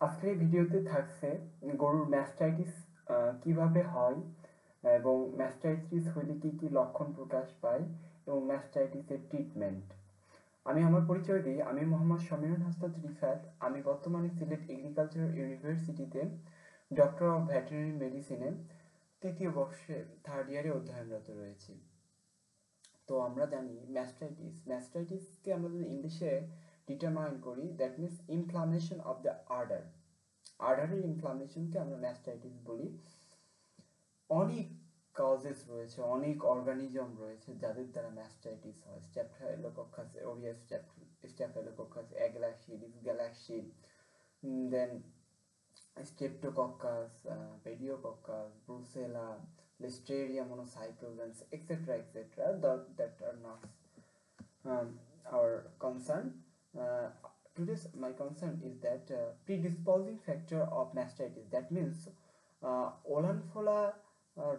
আজকের এই ভিডিওতে থাকছে গরুর ম্যাস্টাইটিস কিভাবে হয় এবং ম্যাস্টাইটিস হলে কি কি লক্ষণ প্রকাশ পায় এবং ম্যাস্টাইটিসের ট্রিটমেন্ট। আমি আমার পরিচয় দিই। আমি মোহাম্মদ সমীরন হাসনাত রিফাত। আমি বর্তমানে সিলেট এগ্রিকালচারাল ইউনিভার্সিটিতে ডক্টর অফ ভেটেরিনারি মেডিসিনে তৃতীয় বর্ষে থার্ড ইয়ারে অধ্যয়নরত রয়েছি। তো আমরা জানি ম্যাস্টাইটিসকে আমরা যদি ইংলিশে ডিটারমাইন করি, that means inflammation of the আর্ডারের ইনফ্লামেশনকে আমরা ম্যাস্টাইটিস বলি। অনেক কজেস রয়েছে, অনেক অর্গানিজম রয়েছে যাদের দ্বারা ম্যাস্টাইটিস হয়। Streptococcus aureus, streptococcus agalactiae, galactiae, then streptococcus, pediococcus, brucella, listeria monocytogenes, etc., that are not our concern. Today's my concern is that predisposing factor of mastitis, that means ওলান ফোলা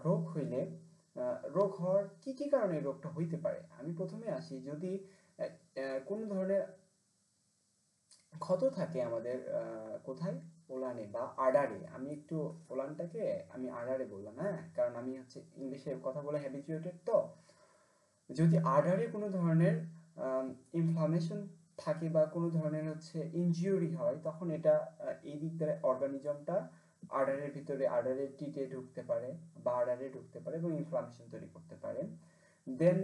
রোগ হইলে রোগ হওয়ার কি কি কারণে রোগটা হইতে পারে। আমি প্রথমে আসি, যদি কোন ধরনের ক্ষত থাকে আমাদের কোথায়, ওলানে বা আডারে। আমি একটু ওলানটাকে আমি আডারে বললাম, হ্যাঁ, কারণ আমি হচ্ছে ইংলিশে কথা বলে হ্যাবিচুয়েটেড। তো যদি আডারে কোনো ধরনের ইনফ্লামেশন থাকে বা কোনো ধরনের হচ্ছে ইনজিউরি হয়, তখন এটা এই দিক দ্বারা অর্গানিজমটা আডারের ভিতরে আডারের টিটে ঢুকতে পারে বা আডারে ঢুকতে পারে এবং ইনফ্লামেশন তৈরি করতে পারে। দেন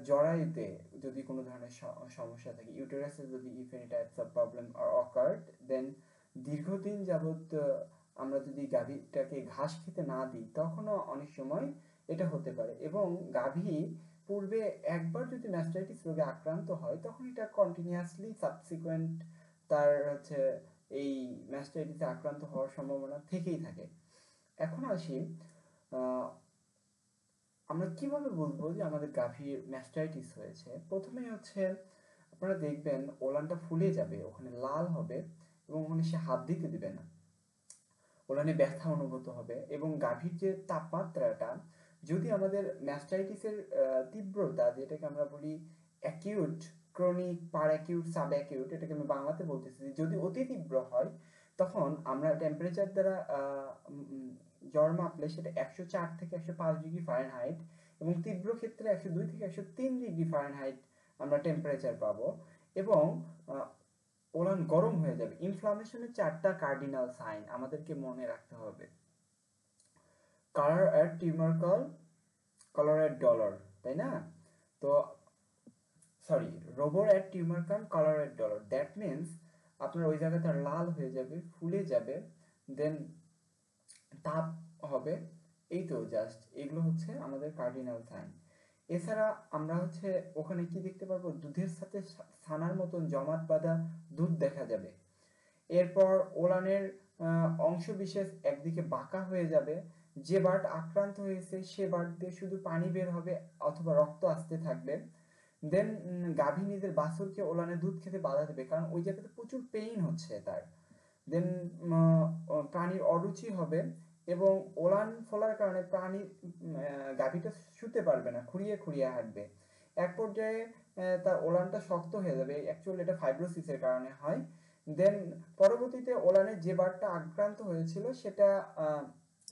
জরায়ুতে যদি কোনো ধরনের সমস্যা থাকে, ইউটেরাসে যদি if any types of problem are occurred, then দীর্ঘদিন যাবৎ আমরা যদি গাভীটাকে ঘাস খেতে না দিই, তখনও অনেক সময় এটা হতে পারে। এবং গাভী পূর্বে একবার যদি ম্যাস্টাইটিস রোগে আক্রান্ত হয়, তখন এটা কন্টিনিউয়াসলি সাবসিকুয়েন্ট তার হচ্ছে এই ম্যাস্টাইটিসে আক্রান্ত হওয়ার সম্ভাবনা থেকেই থাকে। এখন আসি, আমরা কিভাবে বুঝবো যে আমাদের গাভীর ম্যাস্টাইটিস হয়েছে। প্রথমেই হচ্ছে আপনারা দেখবেন ওলানটা ফুলে যাবে, ওখানে লাল হবে এবং ওখানে সে হাত দিতে দিবে না, ওলানে ব্যথা অনুভূত হবে। এবং গাভীর যে তাপমাত্রাটা, যদি আমাদের ম্যাস্টাইটিসের তীব্রতা, যেটাকে আমরা বলি অ্যাকিউট, ক্রনিক, পার অ্যাকিউট, সাব অ্যাকিউট, এটাকে আমি বাংলাতে বলতেছি, যদি অতি তীব্র হয়, তখন আমরা টেম্পারেচার দ্বারা জ্বর মাপলে সেটা 104 থেকে 105 ডিগ্রি ফারেনহাইট, এবং তীব্র ক্ষেত্রে 102 থেকে 103 ডিগ্রি ফারেনহাইট আমরা টেম্পারেচার পাবো। এবং ওলান গরম হয়ে যাবে। ইনফ্লামেশনের 4টা কার্ডিনাল সাইন আমাদেরকে মনে রাখতে হবে। Calor et tumour call, calor et dolor, তাই না? তো sorry, rubor et tumour come, calor et dolor, that means আপনার ওই জায়গাটা লাল হয়ে যাবে, ফুলে যাবে, দেন তাপ হবে। এই তো জাস্ট এগুলো হচ্ছে আমাদের কার্ডিনাল সাইন। এছাড়া আমরা হচ্ছে ওখানে কি দেখতে পারবো, দুধের সাথে ছানার মতন জমাট বাঁধা দুধ দেখা যাবে। এরপর ওলানের অংশ বিশেষ একদিকে বাঁকা হয়ে যাবে, যে বার্ড আক্রান্ত হয়েছে সে বার্ড দিয়ে শুধু পানি বের হবে অথবা রক্ত আসতে থাকবে। দেন গাভী নিজের বাছুরকে ওলানে দুধ খেতে বাধা দেবে, কারণ ওই জায়গাতে প্রচুর পেইন হচ্ছে তার। দেন প্রাণীর অরুচি হবে এবং ওলান ফোলার কারণে প্রাণী গাভীটা শুতে পারবে না, খুঁড়িয়ে খুঁড়িয়ে হাঁটবে। এক পর্যায়ে তার ওলানটা শক্ত হয়ে যাবে। অ্যাকচুয়ালি এটা ফাইব্রোসিসের কারণে হয়। দেন পরবর্তীতে ওলানের যে বারটা আক্রান্ত হয়েছিল সেটা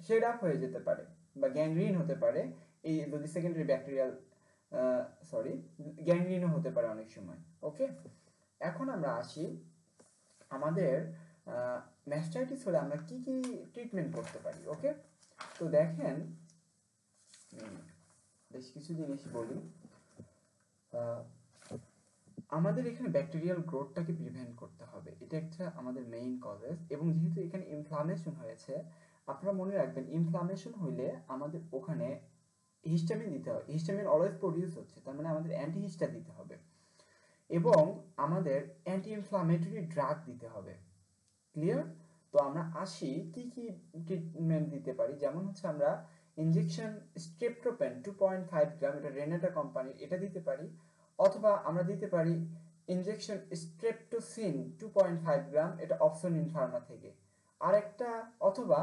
শেড আপ হয়ে যেতে পারে বা গ্যাংগ্রিন হতে পারে। এই যদি সেকেন্ডারি ব্যাকটেরিয়াল গ্যাংগ্রিনও হতে পারে অনেক সময়। ওকে, এখন আমরা আসি আমাদের ম্যাস্টাইটিস হলে আমরা কি কি ট্রিটমেন্ট করতে পারি। ওকে, তো দেখেন বেশ কিছু জিনিস বলি। আমাদের এখানে ব্যাকটেরিয়াল গ্রোথটাকে প্রিভেন্ট করতে হবে, এটা একটা আমাদের মেইন কজেস। এবং যেহেতু এখানে ইনফ্লামেশন হয়েছে, আপনারা মনে রাখবেন ইনফ্লামেশন হইলে আমাদের ওখানে হিস্টামিন দিতে হবে। হিস্টামিন অলওয়েজ প্রডিউস হচ্ছে, তার মানে আমাদের অ্যান্টিহিস্টা দিতে হবে এবং আমাদের অ্যান্টি ইনফ্লামেটরি ড্রাগ দিতে হবে। ক্লিয়ার? তো আমরা আসি কি কি ট্রিটমেন্ট দিতে পারি। যেমন হচ্ছে আমরা ইনজেকশন স্ট্রেপ্টোপেন 2.5 গ্রাম, এটা রেনেটা কোম্পানির, এটা দিতে পারি। অথবা আমরা দিতে পারি ইনজেকশন স্ট্রেপ্টোসিন 2.5 গ্রাম, এটা অপসনিন ফার্মা থেকে। আরেকটা, অথবা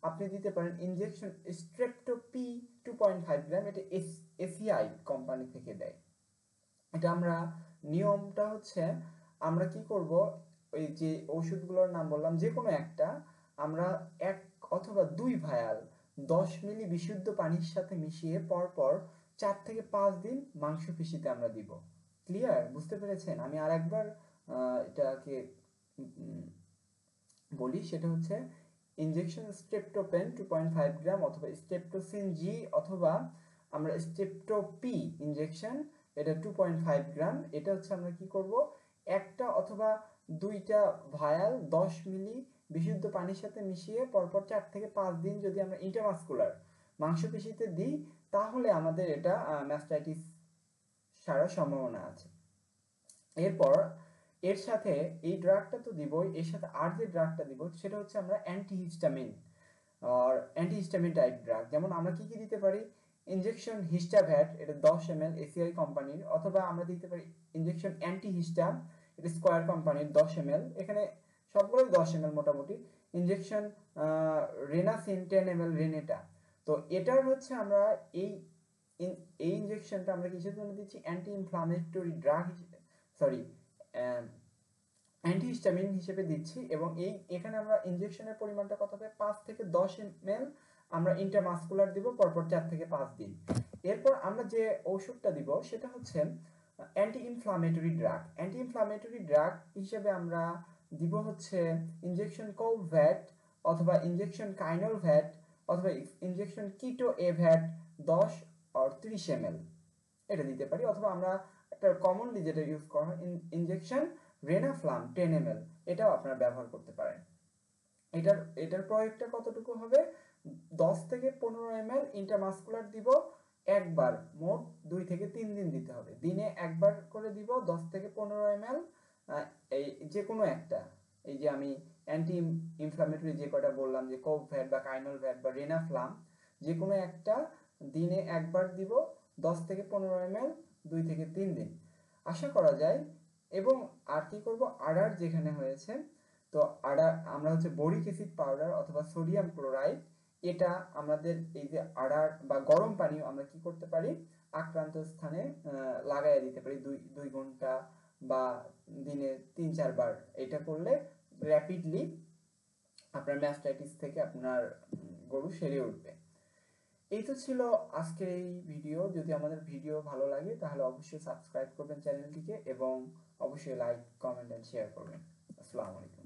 আপনি দিতে পারেন ইনজেকশন স্ট্রেপ্টোপি 2.5 গ্রাম, এটা এসিআই কোম্পানি থেকে দেয়। এটা আমরা নিয়মটা হচ্ছে আমরা কি করব, ওই যে ওষুধগুলোর নাম বললাম যে কোনো একটা আমরা 1 অথবা 2 ভায়াল 10 মিলি বিশুদ্ধ পানির সাথে মিশিয়ে পরপর 4 থেকে 5 দিন মাংসপেশিতে আমরা দিব। ক্লিয়ার? বুঝতে পেরেছেন? আমি আরেকবার এটাকে বলি, সেটা হচ্ছে ইনজেকশন স্ট্রেপ্টোপেন 2.5 গ্রাম অথবা স্ট্রেপ্টোসিন জি অথবা আমরা স্ট্রেপ্টোপি ইনজেকশন, এটা 2.5 গ্রাম। এটা হচ্ছে আমরা কি করব, একটা অথবা দুইটা ভায়াল 10 মিলি বিশুদ্ধ পানির সাথে মিশিয়ে পরপর 4 থেকে 5 দিন যদি আমরা ইন্টারমাসকুলার মাংসপেশিতে দিই, তাহলে আমাদের এটা ম্যাস্টাইটিস সারার সম্ভাবনা আছে। এরপর এর সাথে এই ড্রাগটা তো দিবই, এর সাথে আর যে ড্রাগটা দিব সেটা হচ্ছে আমরা অ্যান্টিহিস্টামিন আর অ্যান্টিহিস্টামিন টাইপ ড্রাগ। যেমন আমরা কি কি দিতে পারি, ইনজেকশন হিস্টাভ্যাট, এটা 10 ml এসিআই কোম্পানির, অথবা আমরা দিতে পারি ইনজেকশন অ্যান্টিহিস্টাম, এটা স্কয়ার কোম্পানির 10 ml, এখানে সবগুলোই 10 ml মোটামুটি। Injection Renacin 10 ml Renata. তো এটার হচ্ছে আমরা এই এই ইনজেকশনটা আমরা কিসের জন্য দিচ্ছি, anti inflammatory drug sorry antihistamine হিসেবে দিচ্ছি। এবং এখানে আমরা ইনজেকশনের পরিমাণটা কত হবে, 5 থেকে 10 ml আমরা ইন্টারমাসকুলার দিব পরপর 4 থেকে 5 দিন। এরপর আমরা যে ওষুধটা দিব সেটা হচ্ছে anti inflammatory drug. Anti inflammatory drug হিসেবে আমরা দিব হচ্ছে ইনজেকশন কোভ্যাট অথবা ইনজেকশন কাইনোভ্যাট অথবা ইনজেকশন কিটো এভ্যাট 10 or 30 ml, এটা দিতে পারি। অথবা আমরা একটা কমনলি যেটা ইউজ করা হয় ইনজেকশন রেনাফ্লাম 10 ml, এটাও আপনারা ব্যবহার করতে পারেন। এটার প্রয়োগটা কতটুকু হবে, 10 থেকে 15 ml ইন্টারমাসকুলার দিব একবার, মোট 2 থেকে 3 দিন দিতে হবে। দিনে একবার করে দিব 10 থেকে 15 ml, এই যে কোনো একটা, এই যে আমি অ্যান্টি ইনফ্লামেটরি যে কয়টা বললাম, যে কোভ্যাট বা কাইনোভ্যাট বা রেনাফ্লাম, যে কোনো একটা দিনে একবার দিব 10 থেকে 15 ml 2 থেকে 3 দিন, আশা করা যায়। এবং আর কি করব, আডার যেখানে হয়েছে, তো আডার আমরা হচ্ছে বোরিক অ্যাসিড পাউডার অথবা সোডিয়াম ক্লোরাইড, এটা আমাদের এই যে আডার বা গরম পানি আমরা কি করতে পারি, আক্রান্ত স্থানে লাগাইয়া দিতে পারি 2 ঘন্টা বা দিনে 3-4 বার। এটা করলে র্যাপিডলি আপনার ম্যাস্টাইটিস থেকে আপনার গরু সেরে উঠবে। এই তো ছিল আজকের এই ভিডিও। যদি আমাদের ভিডিও ভালো লাগে তাহলে অবশ্যই সাবস্ক্রাইব করবেন চ্যানেলটিকে এবং অবশ্যই লাইক, কমেন্ট এন্ড শেয়ার করবেন। আসসালামু আলাইকুম।